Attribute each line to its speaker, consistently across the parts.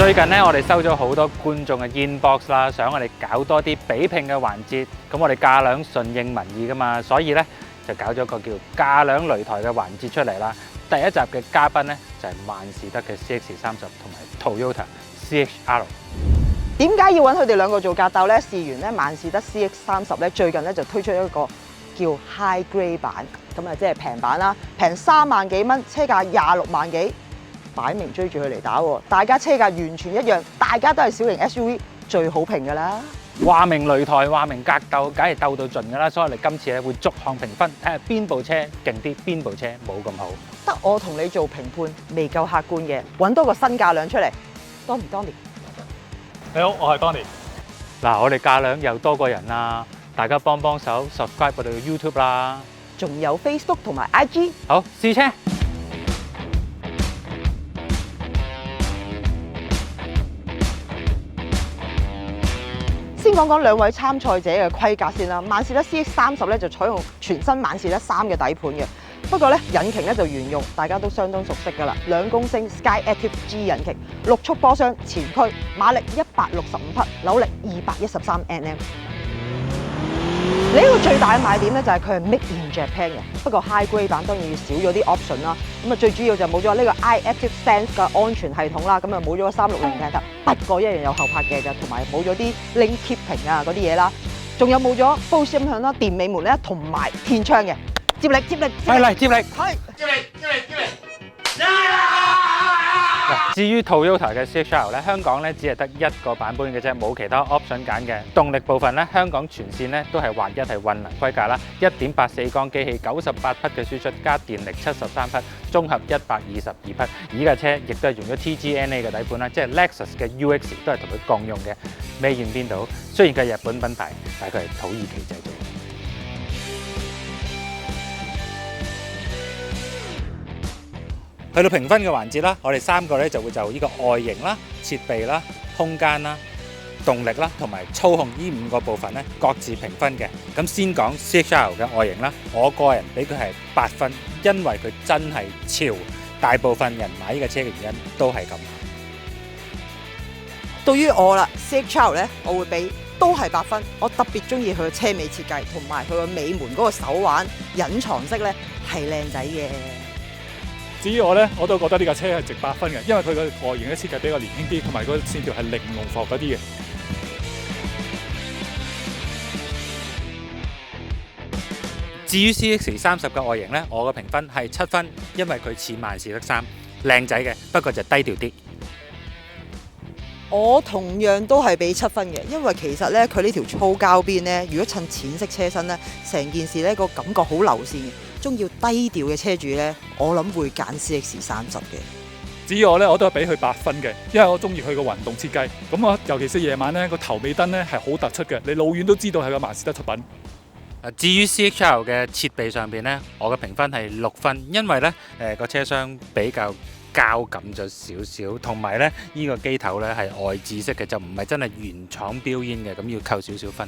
Speaker 1: 最近咧，我哋收咗好多觀眾嘅 inbox 啦，想我哋搞多啲比拼嘅環節。咁我哋價量順應民意噶嘛，所以咧就搞咗個叫價量擂台嘅環節出嚟啦。第一集嘅嘉賓咧就係萬事得嘅 CX30同埋 Toyota CHR。
Speaker 2: 點解要揾佢哋兩個做格鬥咧？事緣咧，萬事得 CX30咧最近咧就推出一個叫 High Grade 版，咁啊即係平版啦，平3萬幾蚊，車價26萬幾。擺明追住佢嚟打喎，大家車價完全一樣，大家都係小型 SUV，最好評㗎啦。
Speaker 1: 話明擂台，話明格鬥，梗係鬥到盡㗎啦。所以我哋今次咧會逐項評分，睇下邊部車勁啲，邊部車冇咁好。
Speaker 2: 得我同你做評判，未夠客觀嘅，揾多個新價量出嚟。Donny，
Speaker 3: 你好，我係 Donny。
Speaker 1: 嗱，我哋價量又多個人啦，大家幫手 subscribe 我哋嘅 YouTube 啦，
Speaker 2: 仲有 Facebook 同埋 IG。
Speaker 1: 好，試車。
Speaker 2: 先講講兩位參賽者嘅規格先啦。萬事得 CX30咧就採用全新萬事得3嘅底盤嘅，不過咧引擎咧就沿用大家都相當熟悉㗎啦，2公升 Skyactiv G 引擎，6速波箱前驅，馬力165匹，扭力213 Nm。呢個最大嘅賣點咧就係佢係 Made in Japan 嘅，不過 High Grade 版當然要少咗啲 option 啦。咁啊最主要就冇咗呢個 iActive Sense 嘅安全系統啦，咁啊冇咗個360鏡頭，不過一樣有後拍鏡嘅，同埋冇咗啲 Lane Keeping 啊嗰啲嘢啦，仲有冇咗 Bose 音響啦、電尾門咧，同埋天窗嘅接力，
Speaker 1: 嚟接力，
Speaker 2: 係
Speaker 4: 接力！
Speaker 1: 至於 Toyota 嘅 CHR 咧，香港咧只係得一個版本嘅啫，冇其他 option 揀嘅。動力部分咧，香港全線咧都係劃一係混能規格啦，1.84缸機器98匹嘅輸出，加電力73匹，綜合122匹。而呢架車亦都係用咗 TGNA 嘅底盤啦，即係 Lexus 嘅 UX 都係同佢共用嘅。Made in邊度？雖然佢係日本品牌，但係佢係土耳其製造。去到評分嘅環節啦，我哋3個咧就會就呢個外形啦、設備啦、空間啦、動力啦同埋操控呢5個部分咧各自評分嘅。咁先講 CHR 嘅外形啦，我個人俾佢係8分，因為佢真係潮。大部分人買呢個車嘅原因都係咁。
Speaker 2: 對於我啦 ，CHR 咧我會俾都係8分。我特別中意佢嘅車尾設計，同埋佢個尾門嗰個手環隱藏式咧係靚仔嘅。
Speaker 3: 至於我咧，我都覺得呢架車係值8分嘅，因為佢個外形嘅設計比較年輕啲，同埋個線條係玲瓏浮嗰啲嘅。
Speaker 1: 至於 CX30 嘅外形咧，我嘅評分係7分，因為佢似萬事得3，靚仔嘅，不過就低調啲。
Speaker 2: 我同樣都係俾7分嘅，因為其實咧佢呢條粗膠邊咧，如果襯淺色車身咧，成件事咧個感覺好流線嘅。中意低調嘅車主咧，我諗會揀 CX30嘅。
Speaker 3: 至於我咧，我都係俾佢8分嘅，因為我中意佢個運動設計。咁我尤其是夜晚咧，個頭尾燈咧係好突出嘅，你老遠都知道係個萬事得出品。
Speaker 1: 至於 CHR 嘅設備上邊咧，我嘅評分係6分，因為咧個車廂比較膠感咗少少，同埋咧呢個機頭咧係外置式嘅，就唔係真係原廠標煙嘅，咁要扣少少分。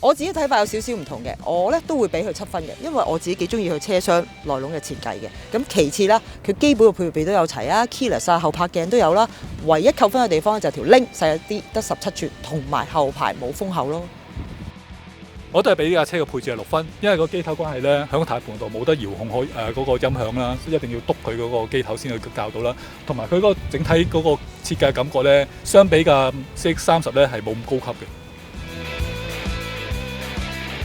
Speaker 2: 我自己睇法有少少唔同嘅，我咧都會俾佢7分嘅，因為我自己幾中意佢車廂內籠嘅設計嘅。咁其次啦，佢基本嘅配備都有齊啊 ，keyless 啊，後拍鏡都有啦。唯一扣分嘅地方就係條 link 細一啲，得17寸，同埋後排冇封口咯。
Speaker 3: 我都係俾呢架車嘅配置係6分，因為個機頭關係咧，喺個軚盤度冇得遙控嗰個音響啦，一定要篤佢嗰個機頭先去校到啦。同埋佢嗰個整體嗰個設計感覺咧，相比嘅 CX30咧係冇咁高級嘅。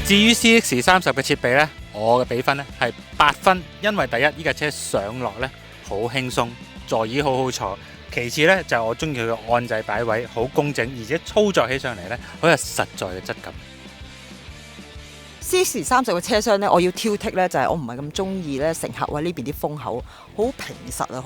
Speaker 1: 至於 CX30 嘅設備呢，我嘅比分呢係8分，因為第一呢架車上落呢好輕鬆，座椅好好坐；其次呢，就係我中意佢嘅按掣擺位好工整，而且操作起上嚟呢好有實在嘅質感。
Speaker 2: CX30嘅車廂咧，我要挑剔咧，就係我唔係咁中意咧乘客位呢邊啲風口，好平實啊，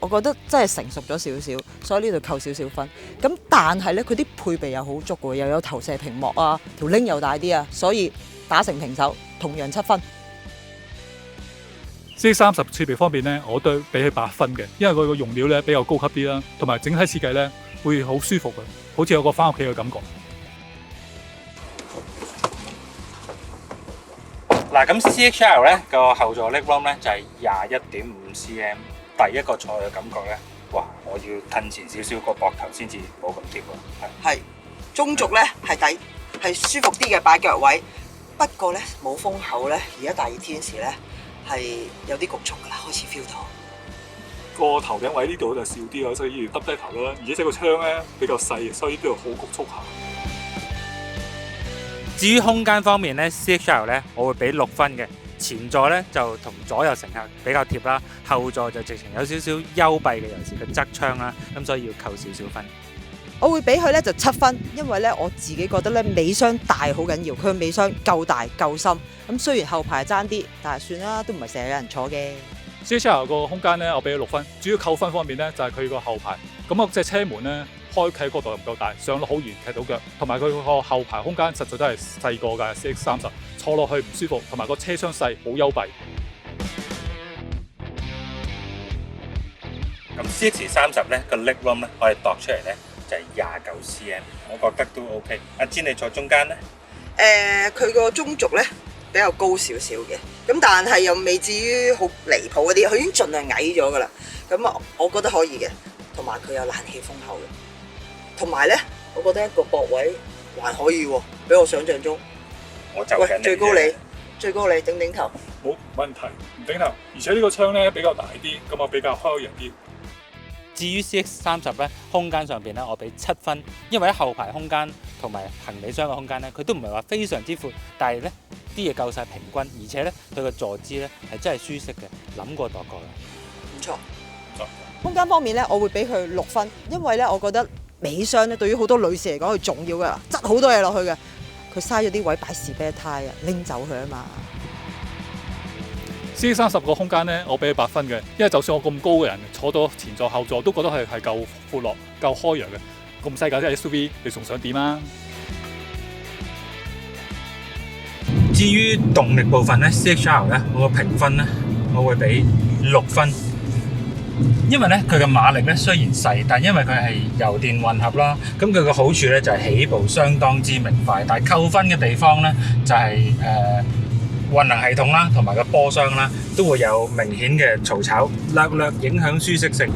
Speaker 2: 我覺得真係成熟咗少少，所以呢度扣少少分。咁但係咧，佢啲配備又好足嘅，又有投射屏幕啊，條拎又大啲啊，所以打成平手，同樣7分。
Speaker 3: CX30設備方面咧，我都俾佢8分嘅，因為佢個用料咧比較高級啲啦，同埋整體設計咧會好舒服嘅，好似有個返屋企嘅感覺。
Speaker 1: 嗱，咁 CHR 咧個後座 leg room 咧就係21.5 cm，第一個坐嘅感覺咧，哇！我我要褪前少少個膊頭先至冇咁貼喎。
Speaker 2: 係中軸咧係底係舒服啲嘅擺腳位，不過咧冇風口咧，而家大熱天時咧係有啲焗促㗎啦，開始 feel 到。
Speaker 3: 個頭頂位呢度就少啲啊，所以要耷低頭啦。而且個窗咧比較細，所以呢度好局促下。
Speaker 1: 至於空間方面咧 ，CHR 咧我會俾6分嘅。前座咧就同左右乘客比較貼啦，後座就直情有少少幽閉嘅，尤其是個側窗啦，咁所以要扣少少分。
Speaker 2: 我會俾佢咧就7分，因為咧我自己覺得咧尾箱大好緊要，佢尾箱夠大夠深。咁雖然後排爭啲，但係算啦，都唔係成日有人坐嘅。
Speaker 3: CHR 個空間咧，我俾咗6分。主要扣分方面咧，就係佢個後排。咁啊，隻車門咧開啟角度又唔夠大，上落好遠踢到腳，同埋佢個後排空間實在都係細個㗎 CX30，坐落去唔舒服，同埋個車廂細，好幽閉。
Speaker 1: 咁 CX30咧個 leg room 咧，我哋度出嚟咧就係29 cm， 我覺得都 OK。阿詹你坐中間咧？
Speaker 2: 佢個中軸咧比較高少少嘅，咁但係又未至於好離譜嗰啲，佢已經盡量矮咗㗎啦。咁啊，我覺得可以嘅，同埋佢有冷氣風口嘅，同埋咧，我覺得一個膊位還可以喎，比我想象中。
Speaker 1: 我就
Speaker 2: 喂，最高你頂頭。
Speaker 3: 冇問題，唔頂頭。而且呢個窗咧比較大啲，咁啊比較開揚啲。
Speaker 1: 至於 CX30咧，空間上邊咧，我俾7分，因為喺後排空間同埋行李箱嘅空間咧，佢都唔係話非常之闊，但係咧啲嘢夠晒平均，而且咧佢個坐姿咧係真係舒適嘅，諗過度過嘅。
Speaker 2: 唔錯。空間方面咧，我會俾佢6分，因為咧我覺得尾箱咧對於好多女士嚟講係重要㗎，擠好多嘢落去嘅，佢嘥咗啲位擺士啤呔啊，拎走佢啊嘛。
Speaker 3: CX30個空間咧，我俾佢8分嘅，因為就算我咁高嘅人坐到前座後座，都覺得係夠闊落、夠開揚嘅。咁細架啲 SUV，你仲想點啊？
Speaker 1: 至於動力部分咧 ，CHR 咧，我個評分咧，我會俾6分。因為咧佢嘅馬力咧雖然細，但因為佢係油電混合啦，咁佢個好處咧就係起步相當之明快。但係扣分嘅地方咧就係運能系統啦，同埋個波箱啦，都會有明顯嘅嘈吵，略影響舒適性。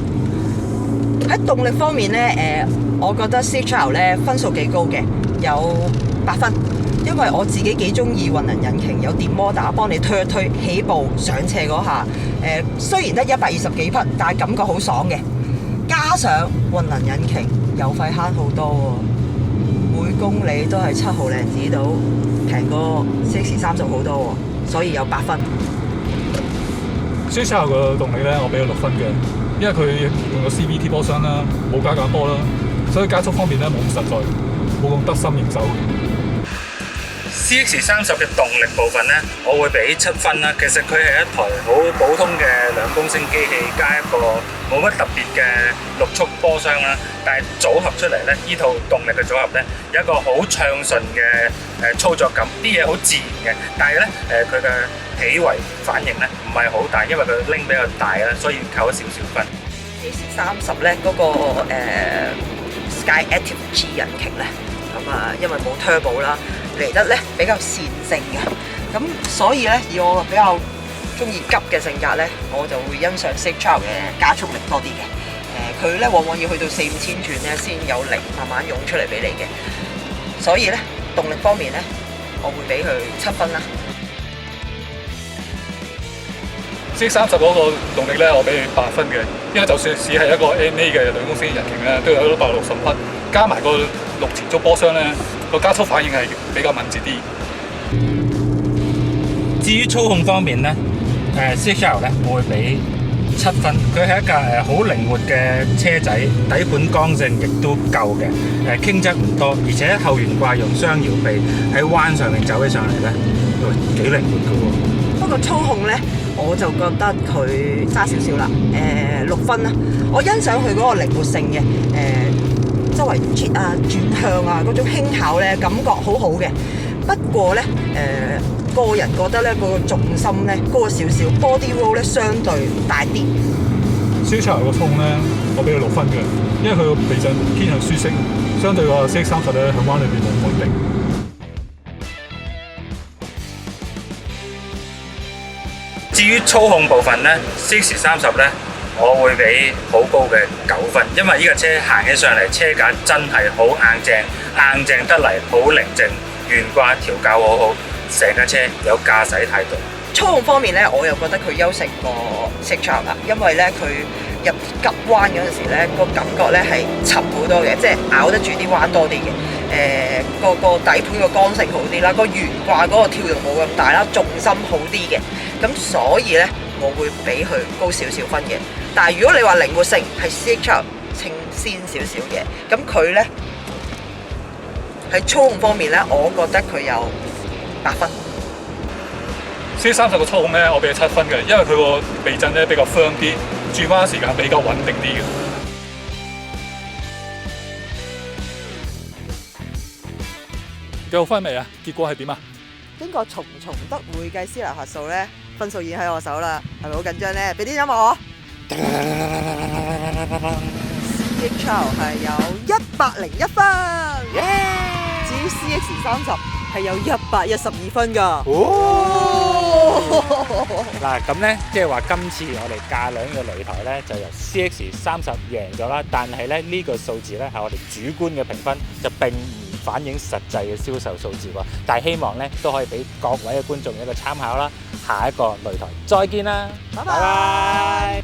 Speaker 2: 喺動力方面咧，我覺得 CHR 咧分數幾高嘅，有8分。因為我自己幾中意混能引擎，有電摩打幫你推一推，起步上斜嗰下，雖然得120幾匹，但係感覺好爽嘅。加上混能引擎油費慳好多喎，每公里都係7毫零紙到，平過 CX30好多喎，所以有8分。
Speaker 3: CHR 個動力咧，我俾咗6分嘅，因為佢用咗 CVT 波箱啦，冇加價波啦，所以加速方面咧冇咁實在，冇咁得心應手。
Speaker 1: CX30嘅動力部分咧，我會俾7分啦。其實佢係一台好普通嘅2公升機器，加一個冇乜特別嘅6速波箱啦。但係組合出嚟咧，呢套動力嘅組合咧，有一個好暢順嘅操作感，啲嘢好自然嘅。但係咧佢嘅起圍反應咧唔係好大，因為佢拎比較大啦，所以扣咗少少分。
Speaker 2: CX30咧嗰個Sky Active G 引擎咧，咁啊因為冇 turbo 啦。嚟得咧比較線性嘅，咁所以咧以我比較中意急嘅性格咧，我就會欣賞 CHR 嘅加速力多啲嘅。佢咧往往要去到4-5千轉咧先有力慢慢湧出嚟俾你嘅，所以咧動力方面咧，我會俾佢7分啦。
Speaker 3: CX30嗰個動力咧，我俾佢8分嘅，因為就算只係一個 NA 嘅2公升引擎咧，都有160匹，加埋個6前速波箱咧。個加速反應係比較敏捷啲。
Speaker 1: 至於操控方面咧，CHR 咧我會俾7分。佢係一架好靈活嘅車仔，底盤剛性亦都夠嘅，傾側唔多，而且後懸掛用雙搖臂喺彎上面走起上嚟咧，幾靈活嘅喎。不過操控咧，我就覺得佢差少少啦，6分啦。我欣賞佢嗰個靈活性嘅，周圍切啊、轉向啊嗰種輕巧咧，感覺好好嘅。不過咧，個人覺得咧個重心咧高少少 ，body roll 咧相對大啲。
Speaker 3: CHR 個操控咧，我俾佢6分嘅，因為佢個避震偏向舒適，相對個 CX30咧喺彎裏邊冇咁穩定。
Speaker 1: 至於操控部分咧，CX30咧。我會俾好高嘅9分，因為呢架車行起上嚟車架真係好硬淨，硬淨得嚟好寧靜，懸掛調校好好，成架車有駕駛態度。
Speaker 2: 操控方面咧，我又覺得佢優勝過 CX-5啦，因為咧佢入急彎嗰陣時咧，個感覺咧係沉好多嘅，即係咬得住啲彎多啲嘅。個底盤個剛性好啲啦，個懸掛嗰個跳動冇咁大啦，重心好啲嘅。咁所以咧，我會俾佢高少少分嘅。但係如果你話靈活性係 CX-5稱先少少嘅，咁佢咧喺操控方面咧，我覺得佢有8分。
Speaker 3: CX-30個操控咧，我俾佢7分嘅，因為佢個避震咧比較 firm 啲，轉彎時間比較穩定啲嘅。幾好分未啊？結果係點啊？
Speaker 2: 經過重重得會計師樓核數咧，分數已經喺我手啦，係咪好緊張咧？俾啲音樂我。CX-5係有101分，至於 CX-30係有112分㗎。
Speaker 1: 嗱咁咧，即係話今次我哋駕兩嘅擂台咧，就由 CX-30贏咗啦。但係咧呢個數字咧係我哋主觀嘅評分，就並唔反映實際嘅銷售數字喎。但係希望咧都可以俾各位嘅觀眾一個參考啦。下一個擂台再見啦，拜拜。